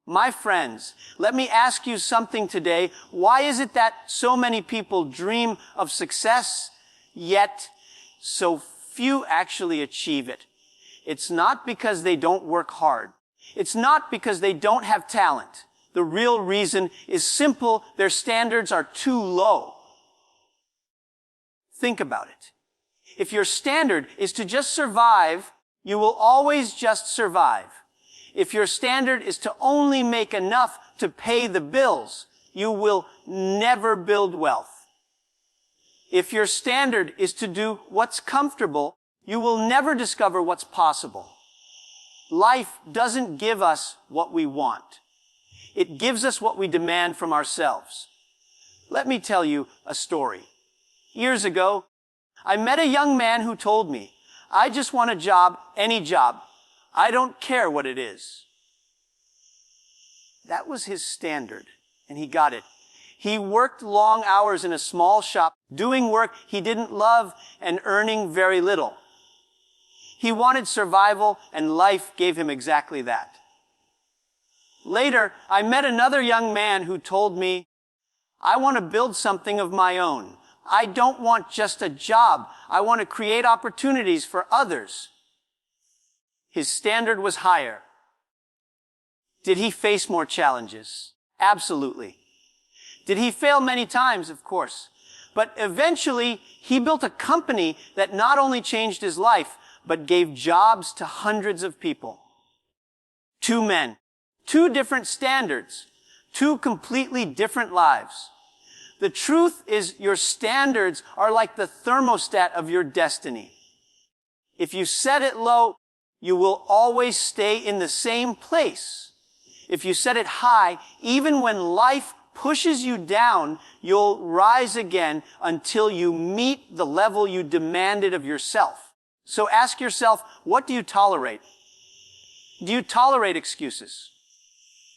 My friends, let me ask you something today. Why is it that so many people dream of success, yet so few actually achieve it? It's not because they don't work hard. It's not because they don't have talent. The real reason is simple. Their standards are too low. Think about it. If your standard is to just survive, you will always just survive. If your standard is to only make enough to pay the bills, you will never build wealth. If your standard is to do what's comfortable, you will never discover what's possible. Life doesn't give us what we want. It gives us what we demand from ourselves. Let me tell you a story. Years ago, I met a young man who told me, "I just want a job, any job. I don't care what it is." That was his standard, and he got it. He worked long hours in a small shop, doing work he didn't love and earning very little. He wanted survival, and life gave him exactly that. Later, I met another young man who told me, "I want to build something of my own. I don't want just a job. I want to create opportunities for others." His standard was higher. Did he face more challenges? Absolutely. Did he fail many times? Of course. But eventually, he built a company that not only changed his life, but gave jobs to hundreds of people. Two men, two different standards, two completely different lives. The truth is, your standards are like the thermostat of your destiny. If you set it low, you will always stay in the same place. If you set it high, even when life pushes you down, you'll rise again until you meet the level you demanded of yourself. So ask yourself, what do you tolerate? Do you tolerate excuses?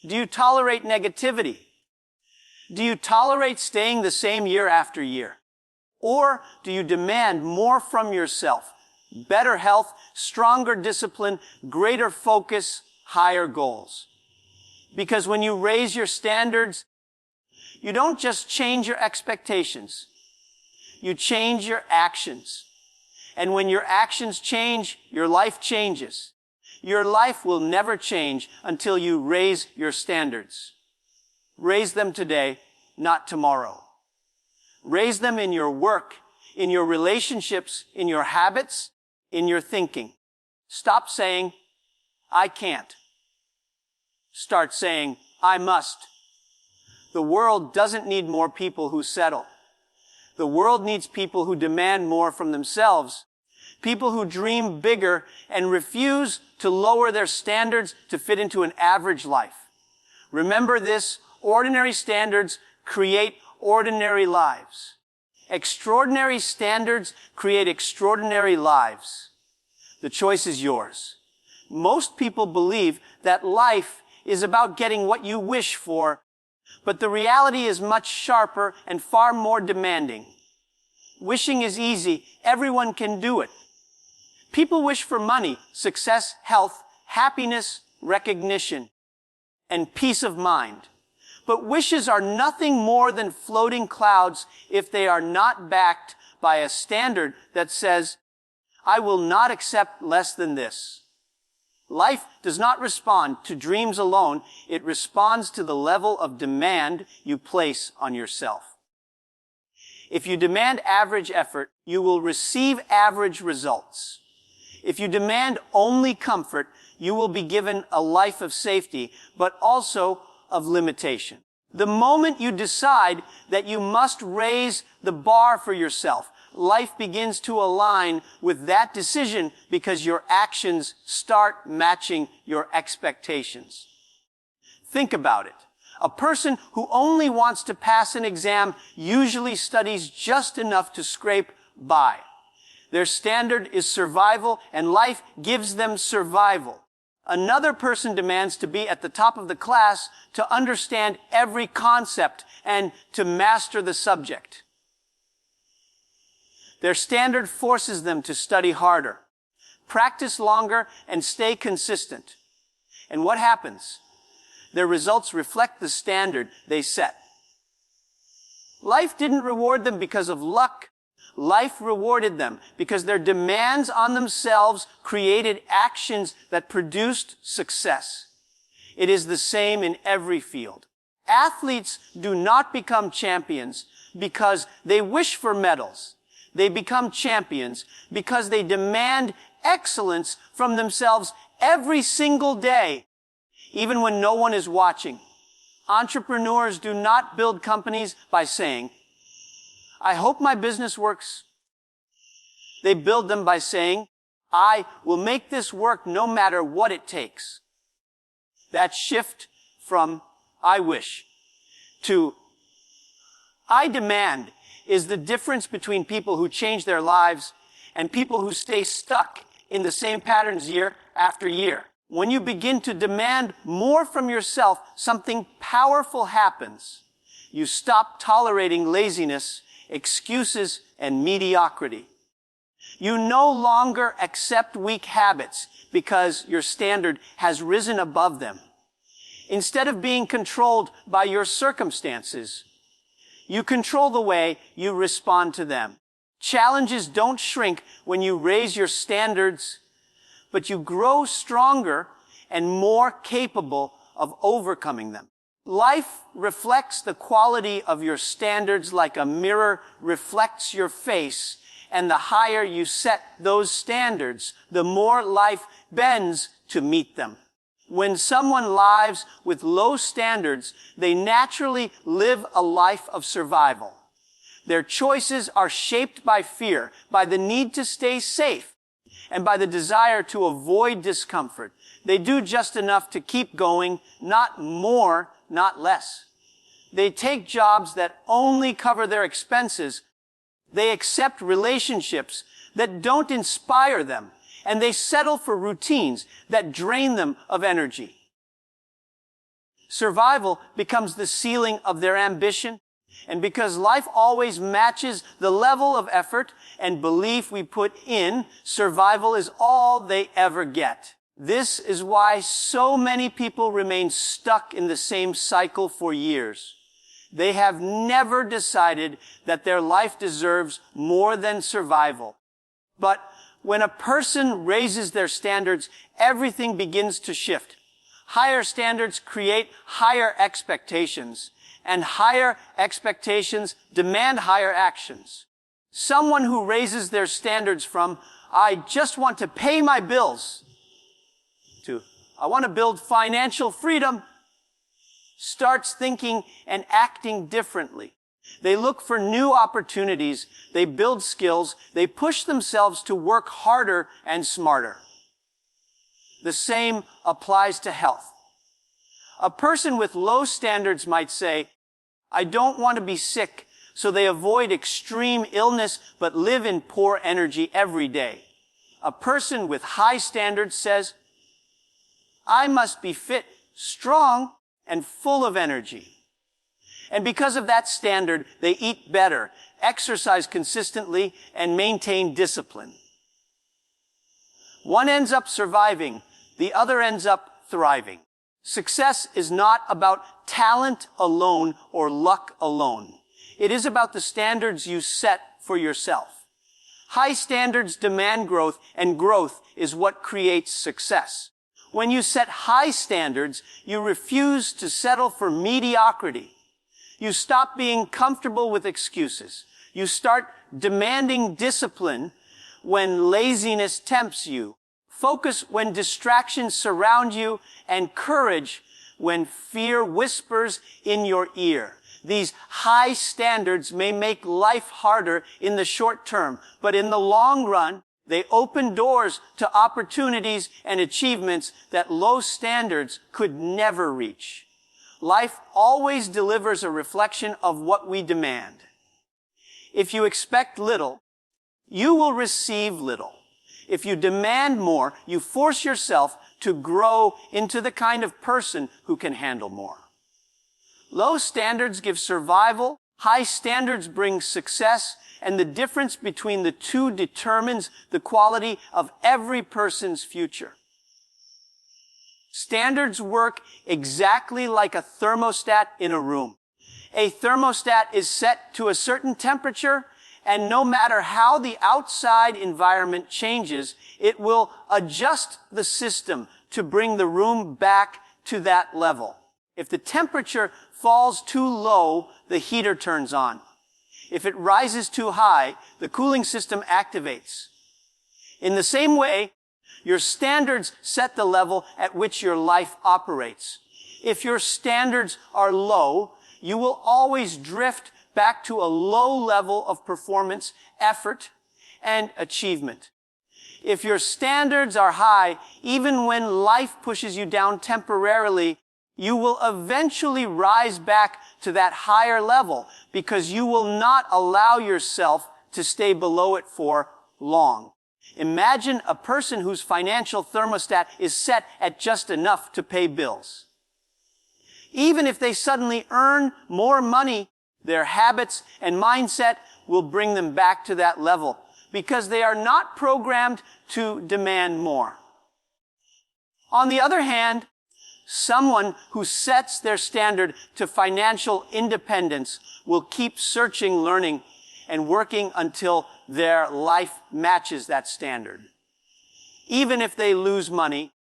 Do you tolerate negativity? Do you tolerate staying the same year after year? Or do you demand more from yourself? Better health, stronger discipline, greater focus, higher goals. Because when you raise your standards, you don't just change your expectations. You change your actions. And when your actions change, your life changes. Your life will never change until you raise your standards. Raise them today, not tomorrow. Raise them in your work, in your relationships, in your habits, in your thinking. Stop saying, "I can't." Start saying, "I must." The world doesn't need more people who settle. The world needs people who demand more from themselves. People who dream bigger and refuse to lower their standards to fit into an average life. Remember this, ordinary standards create ordinary lives. Extraordinary standards create extraordinary lives. The choice is yours. Most people believe that life is about getting what you wish for, but the reality is much sharper and far more demanding. Wishing is easy. Everyone can do it. People wish for money, success, health, happiness, recognition, and peace of mind. But wishes are nothing more than floating clouds if they are not backed by a standard that says, "I will not accept less than this." Life does not respond to dreams alone. It responds to the level of demand you place on yourself. If you demand average effort, you will receive average results. If you demand only comfort, you will be given a life of safety, but also of limitation. The moment you decide that you must raise the bar for yourself, life begins to align with that decision because your actions start matching your expectations. Think about it. A person who only wants to pass an exam usually studies just enough to scrape by. Their standard is survival, and life gives them survival. Another person demands to be at the top of the class, to understand every concept, and to master the subject. Their standard forces them to study harder, practice longer, and stay consistent. And what happens? Their results reflect the standard they set. Life didn't reward them because of luck. Life rewarded them because their demands on themselves created actions that produced success. It is the same in every field. Athletes do not become champions because they wish for medals. They become champions because they demand excellence from themselves every single day, even when no one is watching. Entrepreneurs do not build companies by saying, "I hope my business works." They build them by saying, "I will make this work no matter what it takes." That shift from "I wish" to "I demand" is the difference between people who change their lives and people who stay stuck in the same patterns year after year. When you begin to demand more from yourself, something powerful happens. You stop tolerating laziness, excuses, and mediocrity. You no longer accept weak habits because your standard has risen above them. Instead of being controlled by your circumstances, you control the way you respond to them. Challenges don't shrink when you raise your standards, but you grow stronger and more capable of overcoming them. Life reflects the quality of your standards like a mirror reflects your face, and the higher you set those standards, the more life bends to meet them. When someone lives with low standards, they naturally live a life of survival. Their choices are shaped by fear, by the need to stay safe, and by the desire to avoid discomfort. They do just enough to keep going, not more, not less. They take jobs that only cover their expenses. They accept relationships that don't inspire them, and they settle for routines that drain them of energy. Survival becomes the ceiling of their ambition, and because life always matches the level of effort and belief we put in, survival is all they ever get. This is why so many people remain stuck in the same cycle for years. They have never decided that their life deserves more than survival. But when a person raises their standards, everything begins to shift. Higher standards create higher expectations, and higher expectations demand higher actions. Someone who raises their standards from, "I just want to pay my bills," to, "I want to build financial freedom," starts thinking and acting differently. They look for new opportunities, they build skills, they push themselves to work harder and smarter. The same applies to health. A person with low standards might say, "I don't want to be sick," so they avoid extreme illness but live in poor energy every day. A person with high standards says, "I must be fit, strong, and full of energy." And because of that standard, they eat better, exercise consistently, and maintain discipline. One ends up surviving, the other ends up thriving. Success is not about talent alone or luck alone. It is about the standards you set for yourself. High standards demand growth, and growth is what creates success. When you set high standards, you refuse to settle for mediocrity. You stop being comfortable with excuses. You start demanding discipline when laziness tempts you, focus when distractions surround you, and courage when fear whispers in your ear. These high standards may make life harder in the short term, but in the long run, they open doors to opportunities and achievements that low standards could never reach. Life always delivers a reflection of what we demand. If you expect little, you will receive little. If you demand more, you force yourself to grow into the kind of person who can handle more. Low standards give survival, high standards bring success, and the difference between the two determines the quality of every person's future. Standards work exactly like a thermostat in a room. A thermostat is set to a certain temperature, and no matter how the outside environment changes, it will adjust the system to bring the room back to that level. If the temperature falls too low, the heater turns on. If it rises too high, the cooling system activates. In the same way, your standards set the level at which your life operates. If your standards are low, you will always drift back to a low level of performance, effort, and achievement. If your standards are high, even when life pushes you down temporarily, you will eventually rise back to that higher level because you will not allow yourself to stay below it for long. Imagine a person whose financial thermostat is set at just enough to pay bills. Even if they suddenly earn more money, their habits and mindset will bring them back to that level because they are not programmed to demand more. On the other hand, someone who sets their standard to financial independence will keep searching, learning, and working until their life matches that standard. Even if they lose money,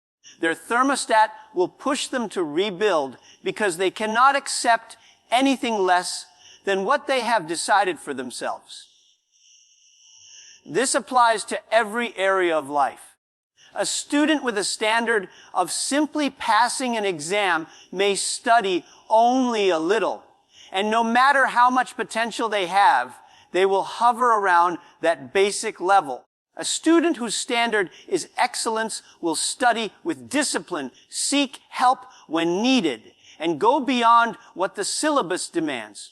their thermostat will push them to rebuild because they cannot accept anything less than what they have decided for themselves. This applies to every area of life. A student with a standard of simply passing an exam may study only a little, and no matter how much potential they have, they will hover around that basic level. A student whose standard is excellence will study with discipline, seek help when needed, and go beyond what the syllabus demands.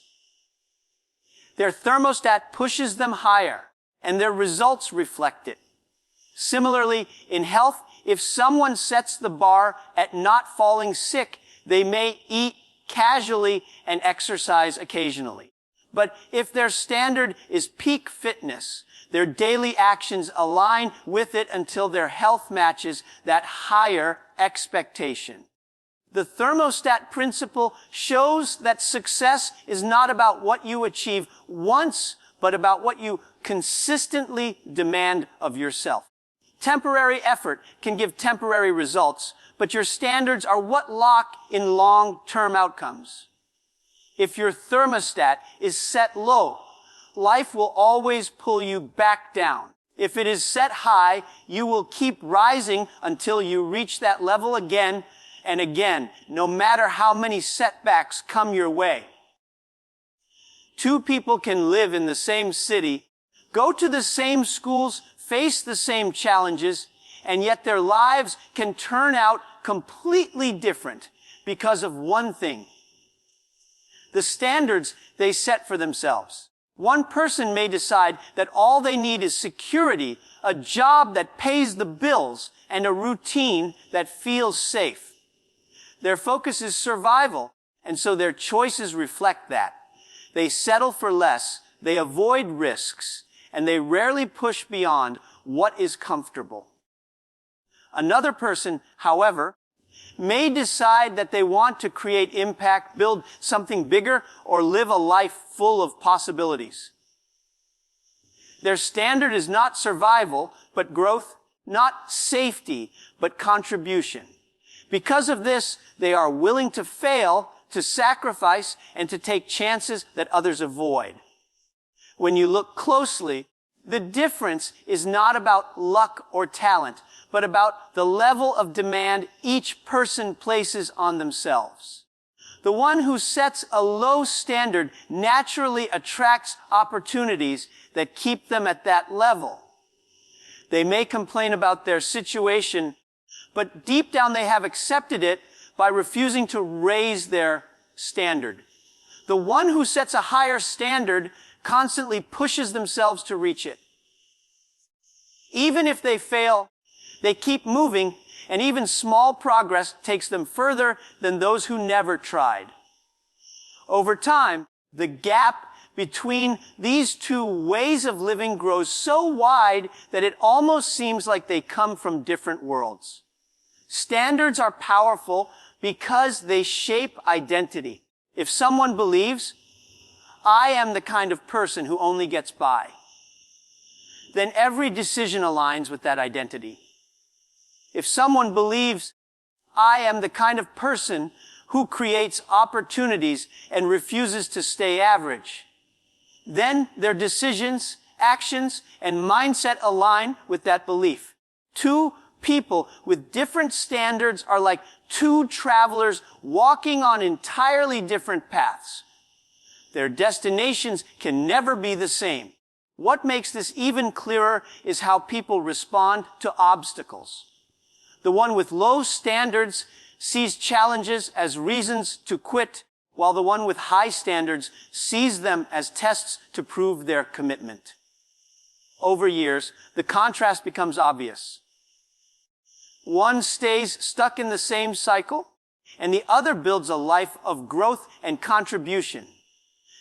Their thermostat pushes them higher, and their results reflect it. Similarly, in health, if someone sets the bar at not falling sick, they may eat casually and exercise occasionally. But if their standard is peak fitness, their daily actions align with it until their health matches that higher expectation. The thermostat principle shows that success is not about what you achieve once, but about what you consistently demand of yourself. Temporary effort can give temporary results, but your standards are what lock in long-term outcomes. If your thermostat is set low, life will always pull you back down. If it is set high, you will keep rising until you reach that level again and again, no matter how many setbacks come your way. Two people can live in the same city, go to the same schools, face the same challenges, and yet their lives can turn out completely different because of one thing: the standards they set for themselves. One person may decide that all they need is security, a job that pays the bills, and a routine that feels safe. Their focus is survival, and so their choices reflect that. They settle for less, they avoid risks, and they rarely push beyond what is comfortable. Another person, however, may decide that they want to create impact, build something bigger, or live a life full of possibilities. Their standard is not survival, but growth, not safety, but contribution. Because of this, they are willing to fail, to sacrifice, and to take chances that others avoid. When you look closely, the difference is not about luck or talent, but about the level of demand each person places on themselves. The one who sets a low standard naturally attracts opportunities that keep them at that level. They may complain about their situation, but deep down they have accepted it by refusing to raise their standard. The one who sets a higher standard constantly pushes themselves to reach it. Even if they fail, they keep moving, and even small progress takes them further than those who never tried. Over time, the gap between these two ways of living grows so wide that it almost seems like they come from different worlds. Standards are powerful because they shape identity. If someone believes, I am the kind of person who only gets by, then every decision aligns with that identity. If someone believes, I am the kind of person who creates opportunities and refuses to stay average, then their decisions, actions, and mindset align with that belief. Two people with different standards are like two travelers walking on entirely different paths. Their destinations can never be the same. What makes this even clearer is how people respond to obstacles. The one with low standards sees challenges as reasons to quit, while the one with high standards sees them as tests to prove their commitment. Over years, the contrast becomes obvious. One stays stuck in the same cycle, and the other builds a life of growth and contribution.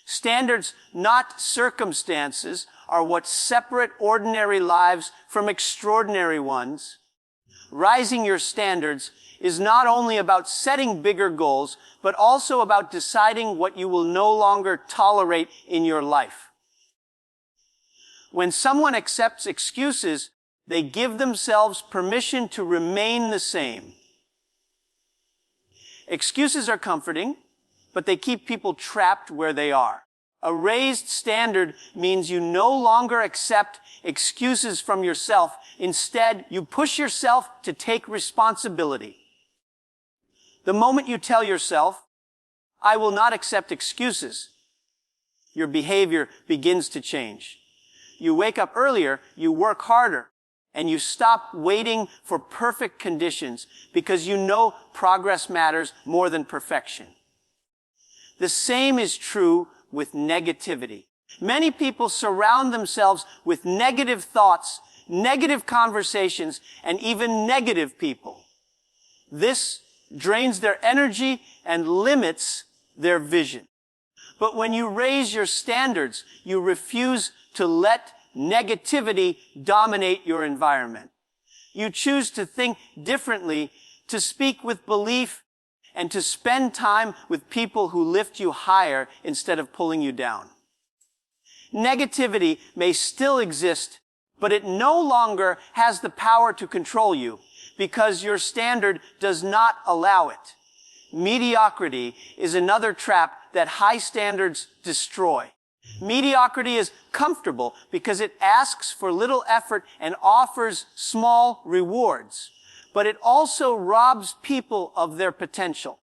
Standards, not circumstances, are what separate ordinary lives from extraordinary ones. Rising your standards is not only about setting bigger goals, but also about deciding what you will no longer tolerate in your life. When someone accepts excuses, they give themselves permission to remain the same. Excuses are comforting, but they keep people trapped where they are. A raised standard means you no longer accept excuses from yourself. Instead, you push yourself to take responsibility. The moment you tell yourself, I will not accept excuses, your behavior begins to change. You wake up earlier, you work harder, and you stop waiting for perfect conditions because you know progress matters more than perfection. The same is true with negativity. Many people surround themselves with negative thoughts, negative conversations, and even negative people. This drains their energy and limits their vision. But when you raise your standards, you refuse to let negativity dominate your environment. You choose to think differently, to speak with belief, and to spend time with people who lift you higher instead of pulling you down. Negativity may still exist, but it no longer has the power to control you because your standard does not allow it. Mediocrity is another trap that high standards destroy. Mediocrity is comfortable because it asks for little effort and offers small rewards. But it also robs people of their potential.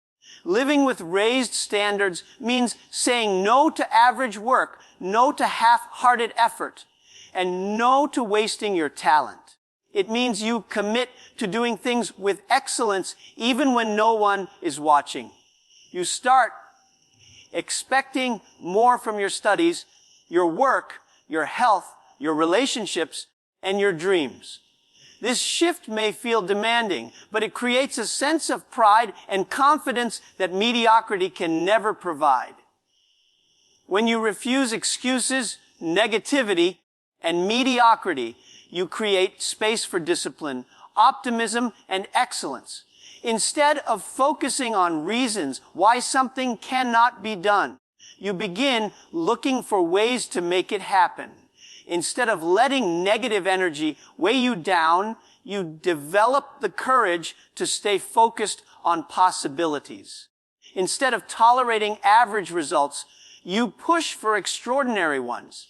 Living with raised standards means saying no to average work, no to half-hearted effort, and no to wasting your talent. It means you commit to doing things with excellence even when no one is watching. You start expecting more from your studies, your work, your health, your relationships, and your dreams. This shift may feel demanding, but it creates a sense of pride and confidence that mediocrity can never provide. When you refuse excuses, negativity, and mediocrity, you create space for discipline, optimism, and excellence. Instead of focusing on reasons why something cannot be done, you begin looking for ways to make it happen. Instead of letting negative energy weigh you down, you develop the courage to stay focused on possibilities. Instead of tolerating average results, you push for extraordinary ones.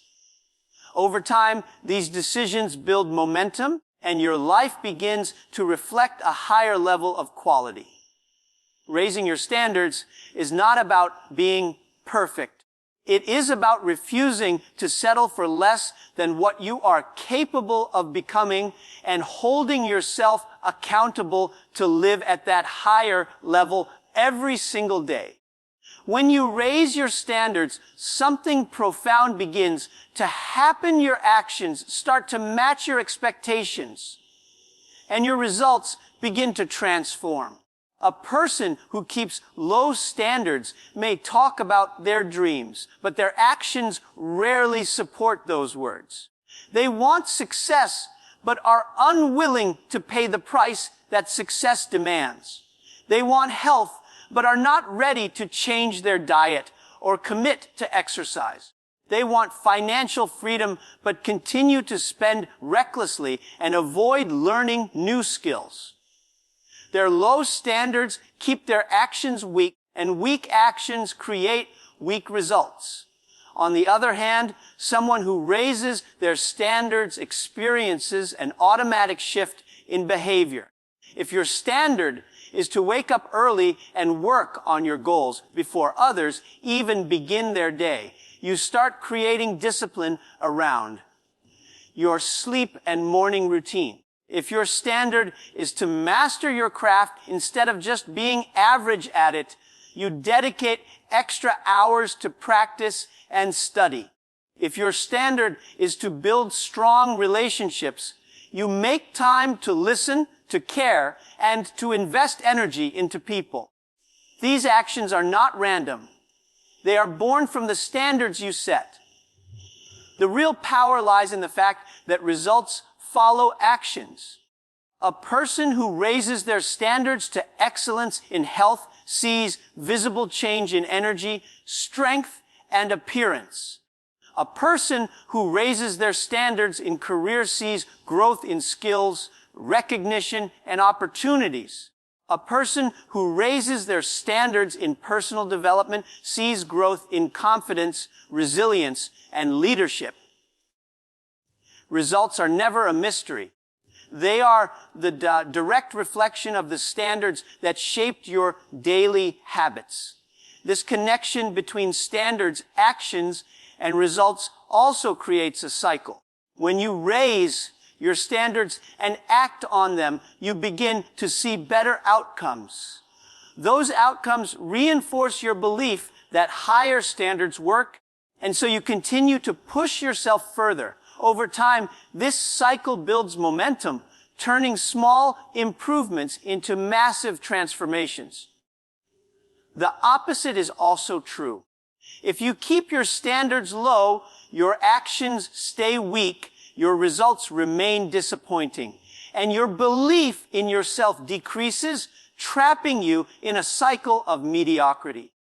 Over time, these decisions build momentum, and your life begins to reflect a higher level of quality. Raising your standards is not about being perfect. It is about refusing to settle for less than what you are capable of becoming and holding yourself accountable to live at that higher level every single day. When you raise your standards, something profound begins to happen. Your actions start to match your expectations, and your results begin to transform. A person who keeps low standards may talk about their dreams, but their actions rarely support those words. They want success, but are unwilling to pay the price that success demands. They want health, but are not ready to change their diet or commit to exercise. They want financial freedom, but continue to spend recklessly and avoid learning new skills. Their low standards keep their actions weak, and weak actions create weak results. On the other hand, someone who raises their standards experiences an automatic shift in behavior. If your standard is to wake up early and work on your goals before others even begin their day, you start creating discipline around your sleep and morning routine. If your standard is to master your craft instead of just being average at it, you dedicate extra hours to practice and study. If your standard is to build strong relationships, you make time to listen, to care, and to invest energy into people. These actions are not random. They are born from the standards you set. The real power lies in the fact that results follow actions. A person who raises their standards to excellence in health sees visible change in energy, strength, and appearance. A person who raises their standards in career sees growth in skills, recognition, and opportunities. A person who raises their standards in personal development sees growth in confidence, resilience, and leadership. Results are never a mystery. They are the direct reflection of the standards that shaped your daily habits. This connection between standards, actions, and results also creates a cycle. When you raise your standards and act on them, you begin to see better outcomes. Those outcomes reinforce your belief that higher standards work, and so you continue to push yourself further. Over time, this cycle builds momentum, turning small improvements into massive transformations. The opposite is also true. If you keep your standards low, your actions stay weak, your results remain disappointing, and your belief in yourself decreases, trapping you in a cycle of mediocrity.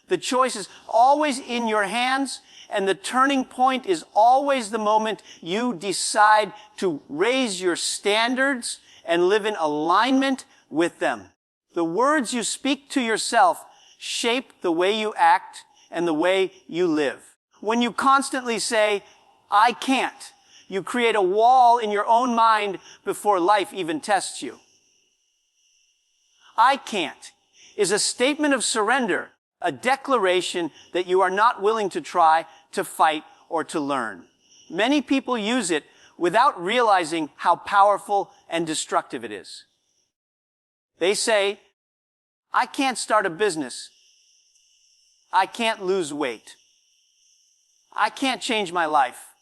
The choice is always in your hands, and the turning point is always the moment you decide to raise your standards and live in alignment with them. The words you speak to yourself shape the way you act and the way you live. When you constantly say, "I can't," you create a wall in your own mind before life even tests you. "I can't" is a statement of surrender, a declaration that you are not willing to try, to fight, or to learn. Many people use it without realizing how powerful and destructive it is. They say, "I can't start a business. I can't lose weight. I can't change my life."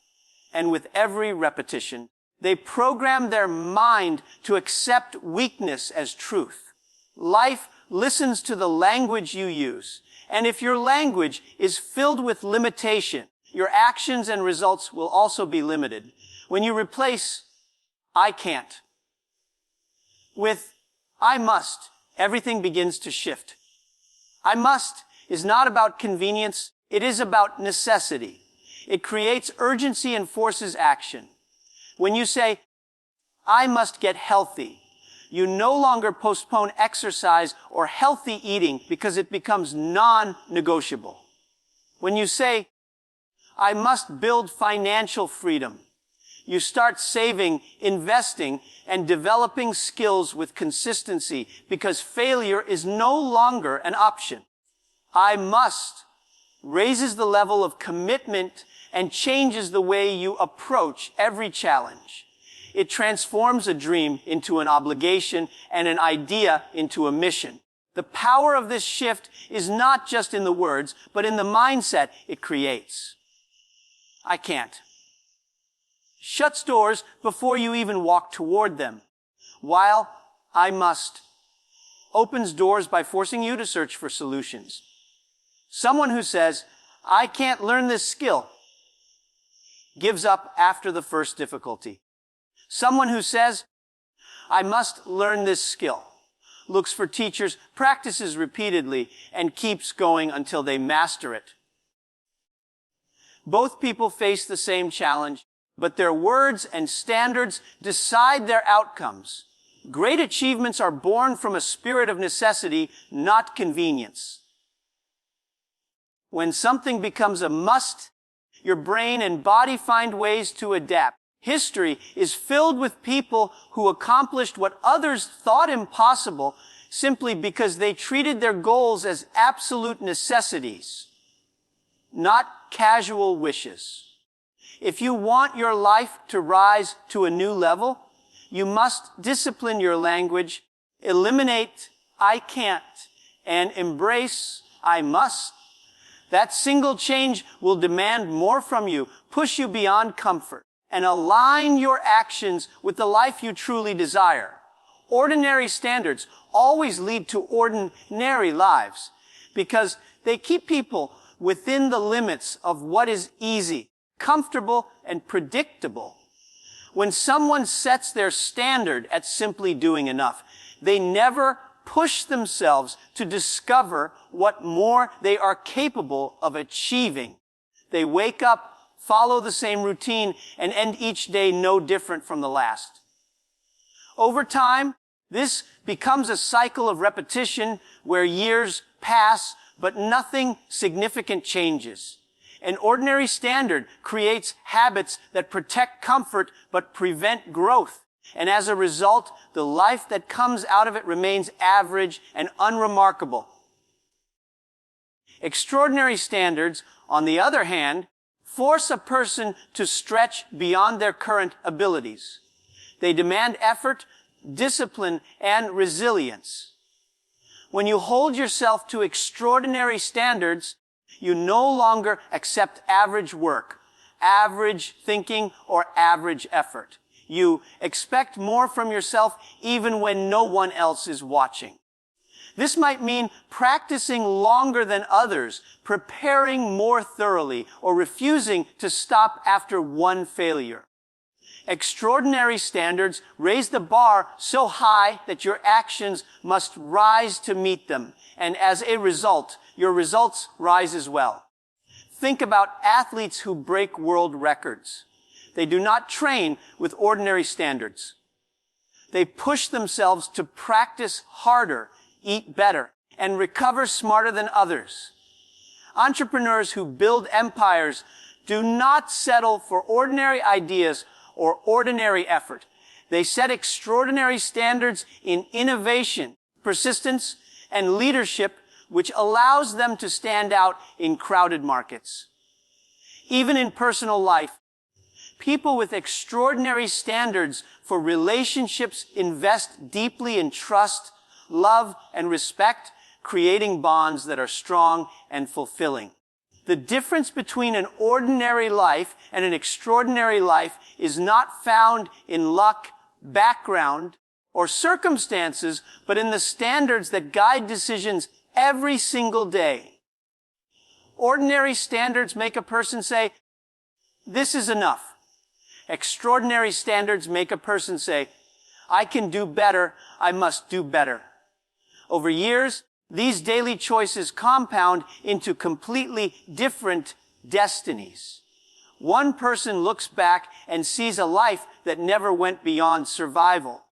And with every repetition, they program their mind to accept weakness as truth. Life listens to the language you use. And if your language is filled with limitation, your actions and results will also be limited. When you replace "I can't" with "I must," everything begins to shift. "I must" is not about convenience, it is about necessity. It creates urgency and forces action. When you say, "I must get healthy," you no longer postpone exercise or healthy eating because it becomes non-negotiable. When you say, "I must build financial freedom," you start saving, investing, and developing skills with consistency because failure is no longer an option. "I must" raises the level of commitment and changes the way you approach every challenge. It transforms a dream into an obligation and an idea into a mission. The power of this shift is not just in the words, but in the mindset it creates. "I can't" shuts doors before you even walk toward them, while "I must" opens doors by forcing you to search for solutions. Someone who says, "I can't learn this skill," gives up after the first difficulty. Someone who says, I must learn this skill, looks for teachers, practices repeatedly, and keeps going until they master it. Both people face the same challenge, but their words and standards decide their outcomes. Great achievements are born from a spirit of necessity, not convenience. When something becomes a must, your brain and body find ways to adapt. History is filled with people who accomplished what others thought impossible simply because they treated their goals as absolute necessities, not casual wishes. If you want your life to rise to a new level, you must discipline your language, eliminate I can't, and embrace I must. That single change will demand more from you, push you beyond comfort, and align your actions with the life you truly desire. Ordinary standards always lead to ordinary lives because they keep people within the limits of what is easy, comfortable, and predictable. When someone sets their standard at simply doing enough, they never push themselves to discover what more they are capable of achieving. They wake up, follow the same routine, and end each day no different from the last. Over time, this becomes a cycle of repetition where years pass, but nothing significant changes. An ordinary standard creates habits that protect comfort but prevent growth. And as a result, the life that comes out of it remains average and unremarkable. Extraordinary standards, on the other hand, force a person to stretch beyond their current abilities. They demand effort, discipline, and resilience. When you hold yourself to extraordinary standards, you no longer accept average work, average thinking, or average effort. You expect more from yourself even when no one else is watching. This might mean practicing longer than others, preparing more thoroughly, or refusing to stop after one failure. Extraordinary standards raise the bar so high that your actions must rise to meet them, and as a result, your results rise as well. Think about athletes who break world records. They do not train with ordinary standards. They push themselves to practice harder, eat better, and recover smarter than others. Entrepreneurs who build empires do not settle for ordinary ideas or ordinary effort. They set extraordinary standards in innovation, persistence, and leadership, which allows them to stand out in crowded markets. Even in personal life, people with extraordinary standards for relationships invest deeply in trust, love, and respect, creating bonds that are strong and fulfilling. The difference between an ordinary life and an extraordinary life is not found in luck, background, or circumstances, but in the standards that guide decisions every single day. Ordinary standards make a person say, "This is enough." Extraordinary standards make a person say, "I can do better, I must do better." Over years, these daily choices compound into completely different destinies. One person looks back and sees a life that never went beyond survival,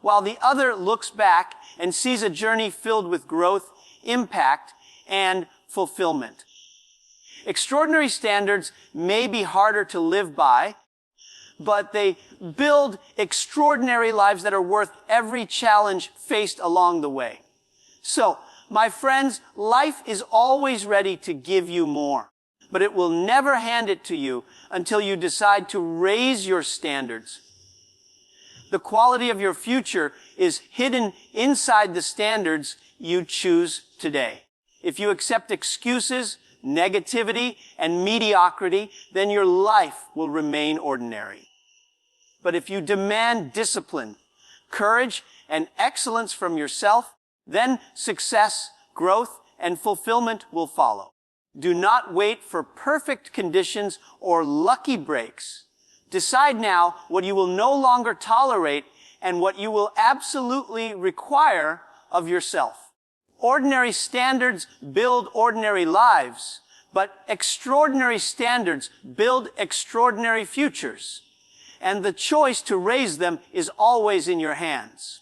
while the other looks back and sees a journey filled with growth, impact, and fulfillment. Extraordinary standards may be harder to live by, but they build extraordinary lives that are worth every challenge faced along the way. So, my friends, life is always ready to give you more, but it will never hand it to you until you decide to raise your standards. The quality of your future is hidden inside the standards you choose today. If you accept excuses, negativity, and mediocrity, then your life will remain ordinary. But if you demand discipline, courage, and excellence from yourself, then success, growth, and fulfillment will follow. Do not wait for perfect conditions or lucky breaks. Decide now what you will no longer tolerate and what you will absolutely require of yourself. Ordinary standards build ordinary lives, but extraordinary standards build extraordinary futures. And the choice to raise them is always in your hands.